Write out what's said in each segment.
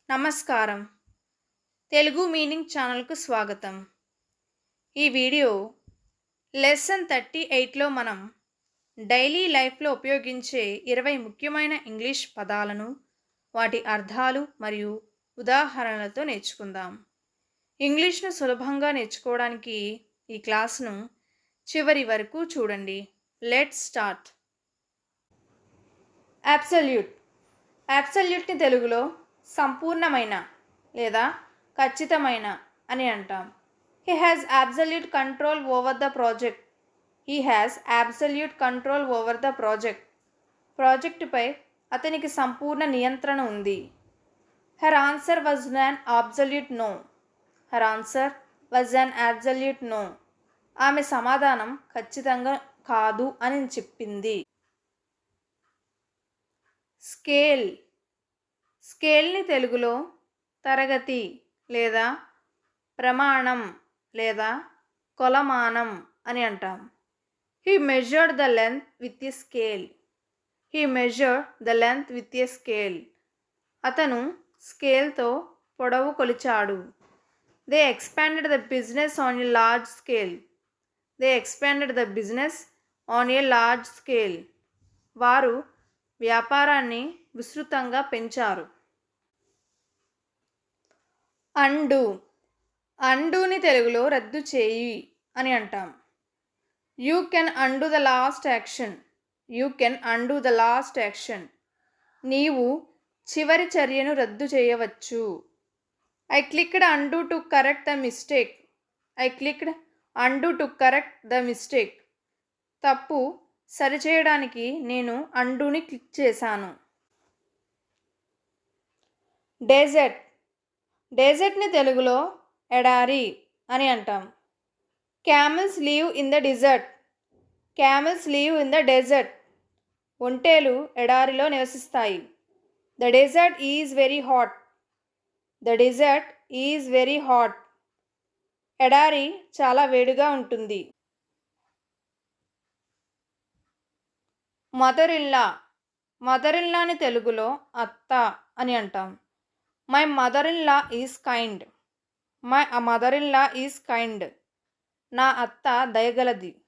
నమస్కారం. తెలుగు మీనింగ్ ఛానల్‌కు స్వాగతం. ఈ వీడియో లెసన్ 38లో మనం డైలీ లైఫ్‌లో ఉపయోగించే 20 ముఖ్యమైన ఇంగ్లీష్ పదాలను, వాటి అర్థాలు మరియు ఉదాహరణలతో నేర్చుకుందాం. ఇంగ్లీష్‌ను సులభంగా నేర్చుకోవడానికి ఈ క్లాస్‌ను చివరి వరకు చూడండి. Let's start. అబ్సల్యూట్. అబ్సల్యూట్‌ని తెలుగులో సంపూర్ణమైన లేదా ఖచ్చితమైన అని అంటాం. He has absolute control over the project. He has absolute control over the project. ప్రాజెక్టుపై అతనికి సంపూర్ణ నియంత్రణ ఉంది. Her answer was an absolute no. Her answer was an absolute no. ఆమె సమాధానం ఖచ్చితంగా కాదు అని చెప్పింది. స్కేల్. స్కేల్ని తెలుగులో తరగతి లేదా ప్రమాణం లేదా కొలమానం అని అంటాం. He measured the length with a scale. He measured the length with a scale. అతను స్కేల్తో పొడవు కొలిచాడు. They expanded the business on a large scale. They expanded the business on a large scale. వారు వ్యాపారాన్ని విస్తృతంగా పెంచారు. అండు. అండుని తెలుగులో రద్దు చేయి అని అంటాం. You can and the last action. You can and the last action. నీవు చివరి చర్యను రద్దు చేయవచ్చు. I clicked and to correct the mistake. I clicked and to correct the mistake. తప్పు సరిచేయడానికి నేను అండుని క్లిక్ చేశాను. డెజర్ట్. డెజర్ట్ని తెలుగులో ఎడారి అని అంటాం. Camels live in the desert. Camels live in the desert. ఒంటేలు ఎడారిలో నివసిస్తాయి. The desert is very hot. The desert is very hot. ఎడారి చాలా వేడిగా ఉంటుంది. Mother in law. Mother in లాని తెలుగులో అత్త అని అంటాం. My mother in law is kind. My mother in law is kind. నా అత్త దయగలది.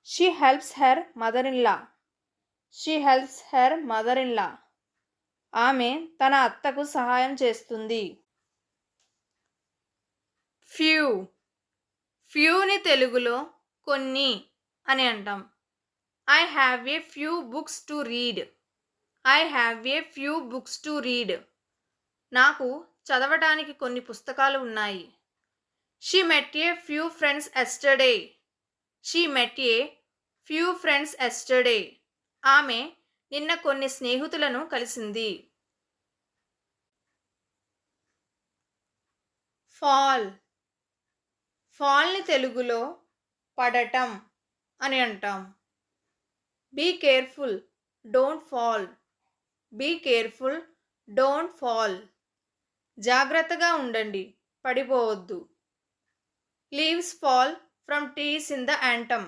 She helps her mother in law. She helps her mother in law. ఆమె తన అత్తకు సహాయం చేస్తుంది. ఫ్యూ. ఫ్యూని తెలుగులో కొన్ని అని అంటాం. I have a few books to read. I have a few books to read. నాకు చదవటానికి కొన్ని పుస్తకాలు ఉన్నాయి. She met a few friends yesterday. She met a few friends yesterday. ఆమె నిన్న కొన్ని స్నేహితులను కలిసింది. ఫాల్. ఫాల్ని తెలుగులో పడటం అని అంటాం. Be careful, don't fall. Be careful, don't fall. జాగ్రత్తగా ఉండండి, పడిపోవద్దు. Leaves fall from trees in the autumn.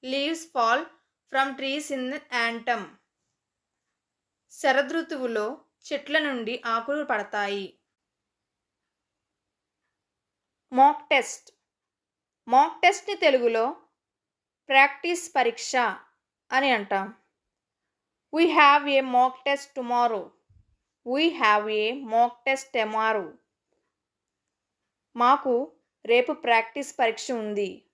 Leaves fall from trees in the autumn. శరదృతువులో చెట్ల నుండి ఆకులు పడతాయి. Mock test. మాక్ టెస్ట్ని తెలుగులో ప్రాక్టీస్ పరీక్ష అని అంటాం. We have a mock test tomorrow. We have a mock test tomorrow. మాకు రేపు ప్రాక్టీస్ పరీక్ష ఉంది.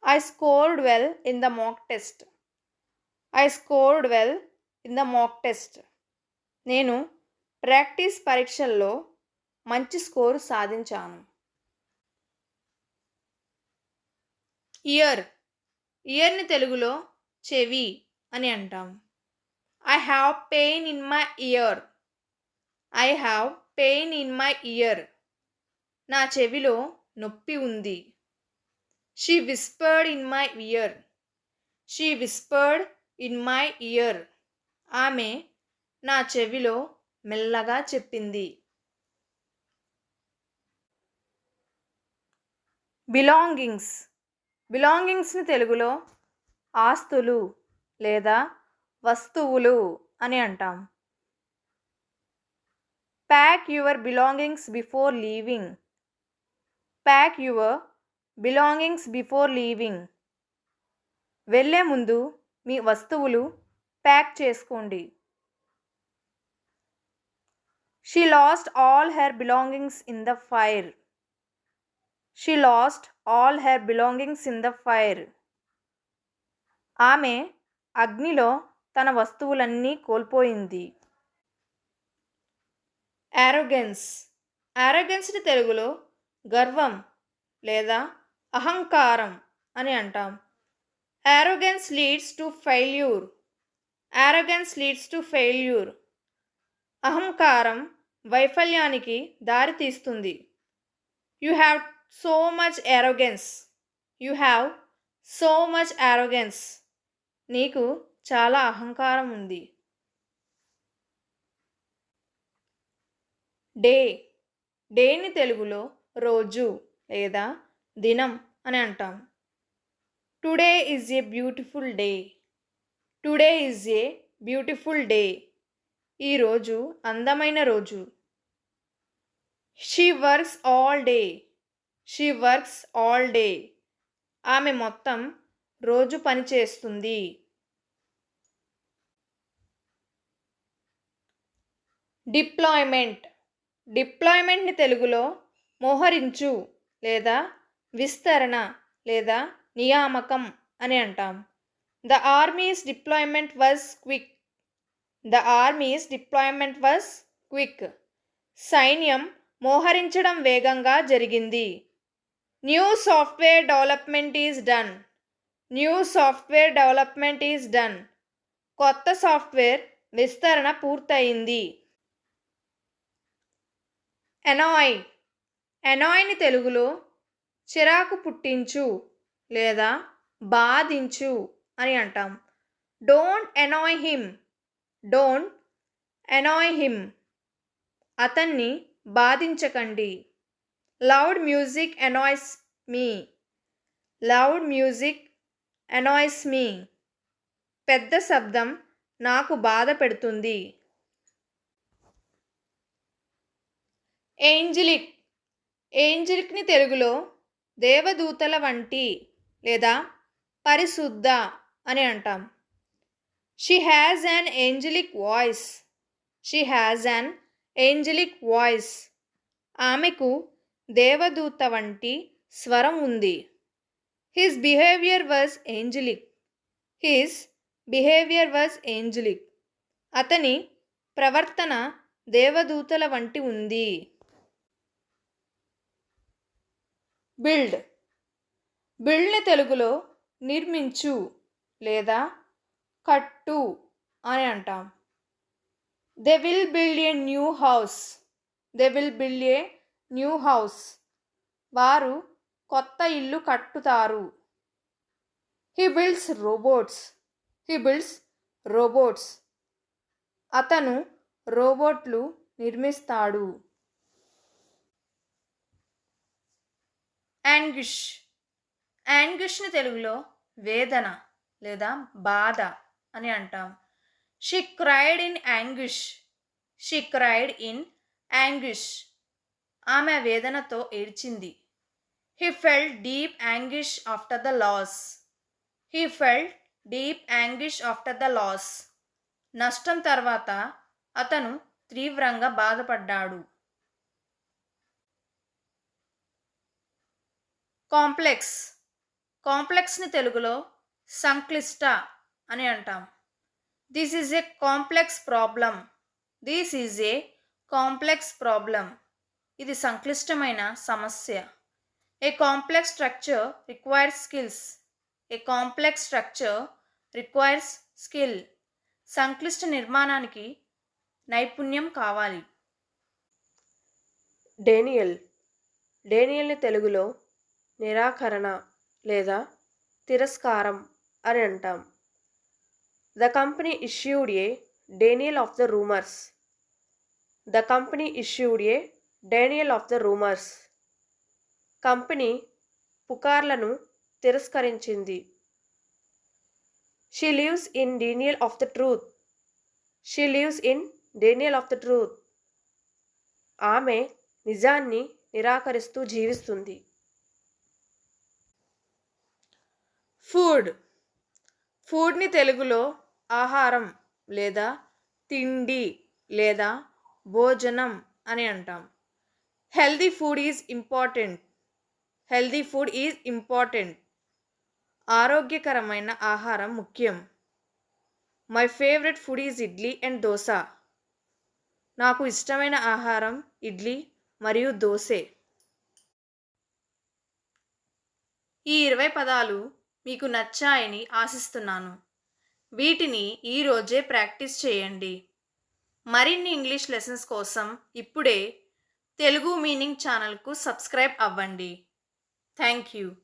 I scored well in the mock test. I scored well in the mock test. నేను ప్రాక్టీస్ పరీక్షల్లో మంచి స్కోరు సాధించాను. ఇయర్. ఇయర్ని తెలుగులో చెవి అని అంటాం. I have pain in my year. I have pain in my year. నా చెవిలో నొప్పి ఉంది. She whispered in my year. She whispered in my year. ఆమె నా చెవిలో మెల్లగా చెప్పింది. బిలాంగింగ్స్. బిలాంగింగ్స్ని తెలుగులో ఆస్తులు లేదా వస్తువులు అని అంటాం. Pack your belongings before leaving. Pack your belongings before leaving. వెళ్ళే ముందు మీ వస్తువులు ప్యాక్ చేసుకోండి. She lost all her belongings in the fire. She lost all her belongings in the fire. ఆమె అగ్నిలో తన వస్తువులన్నీ కోల్పోయింది. arrogance. arroganceని తెలుగులో గర్వం లేదా అహంకారం అని అంటాం. arrogance leads to failure. arrogance leads to failure. అహంకారం వైఫల్యానికి దారితీస్తుంది. You have so much arrogance. You have so much arrogance. నీకు చాలా అహంకారం ఉంది. డే. డేని తెలుగులో రోజు లేదా దినం అని అంటాం. Today is a beautiful day. Today is a beautiful day. ఈరోజు అందమైన రోజు. She works all day. She works all day. ఆమె మొత్తం రోజు పని చేస్తుంది. డిప్లాయ్మెంట్. డిప్లాయ్మెంట్ని తెలుగులో మోహరించు లేదా విస్తరణ లేదా నియామకం అని అంటాం. The army's deployment was quick. The army's deployment was quick. సైన్యం మోహరించడం వేగంగా జరిగింది. New software development is done. New software development is done. కొత్త సాఫ్ట్వేర్ విస్తరణ పూర్తయింది. ఎనాయ్. ఎనాయ్ని తెలుగులో చిరాకు పుట్టించు లేదా బాధించు అని అంటాం. Don't annoy him. Don't annoy him. అతన్ని బాధించకండి. Loud music annoys me. Loud music annoys me. పెద్ద శబ్దం నాకు బాధ పెడుతుంది. ఏంజలిక్. ఏంజలిక్ని తెలుగులో దేవదూతల వంటి లేదా పరిశుద్ధ అని అంటాం. She has an angelic voice. She has an angelic voice. ఆమెకు దేవదూత వంటి స్వరం ఉంది. His behaviour was angelic. His behaviour was angelic. అతని ప్రవర్తన దేవదూతల వంటి ఉంది. బిల్డ్. బిల్డ్ని తెలుగులో నిర్మించు లేదా కట్టు అని అంటాం. They will build a new house. They will build a new house. వారు కొత్త ఇల్లు కట్టుతారు. He builds robots. He builds robots. అతను రోబోట్లు నిర్మిస్తాడు. యాంగ్విష్. యాంగ్విష్ని తెలుగులో వేదన లేదా బాధ అని అంటాం. She cried in anguish. She cried in anguish. ఆమె వేదనతో ఏడ్చింది. He felt deep anguish after the loss. He felt deep anguish after the loss. నష్టం తర్వాత అతను తీవ్రంగా బాధపడ్డాడు. కాంప్లెక్స్. కాంప్లెక్స్ని తెలుగులో సంక్లిష్ట అని అంటాం. This is a complex problem. This is a complex problem. ఇది సంక్లిష్టమైన సమస్య. ఏ కాంప్లెక్స్ స్ట్రక్చర్ రిక్వైర్స్ స్కిల్స్. ఏ కాంప్లెక్స్ స్ట్రక్చర్ రిక్వైర్స్ స్కిల్. సంక్లిష్ట నిర్మాణానికి నైపుణ్యం కావాలి. డేనియల్. డేనియల్ని తెలుగులో నిరాకరణ లేదా తిరస్కారం అని అంటాం. The company issued a denial of the rumours. The company issued a denial of the rumours. Company పుకార్లను తిరస్కరించింది. She lives in denial of the truth. She lives in denial of the truth. ఆమె నిజాన్ని నిరాకరిస్తూ జీవిస్తుంది. Food. ఫుడ్ని తెలుగులో ఆహారం లేదా తిండి లేదా భోజనం అని అంటాం. Healthy food is important. Healthy food is important. ఆరోగ్యకరమైన ఆహారం ముఖ్యం. My favourite food is idli and dosa. నాకు ఇష్టమైన ఆహారం ఇడ్లీ మరియు దోసే. ఈ 20 పదాలు మీకు నచ్చాయని ఆశిస్తున్నాను. వీటిని ఈరోజే ప్రాక్టీస్ చేయండి. మరిన్ని ఇంగ్లీష్ లెసన్స్ కోసం ఇప్పుడే తెలుగు మీనింగ్ ఛానల్కు సబ్స్క్రైబ్ అవ్వండి. Thank you.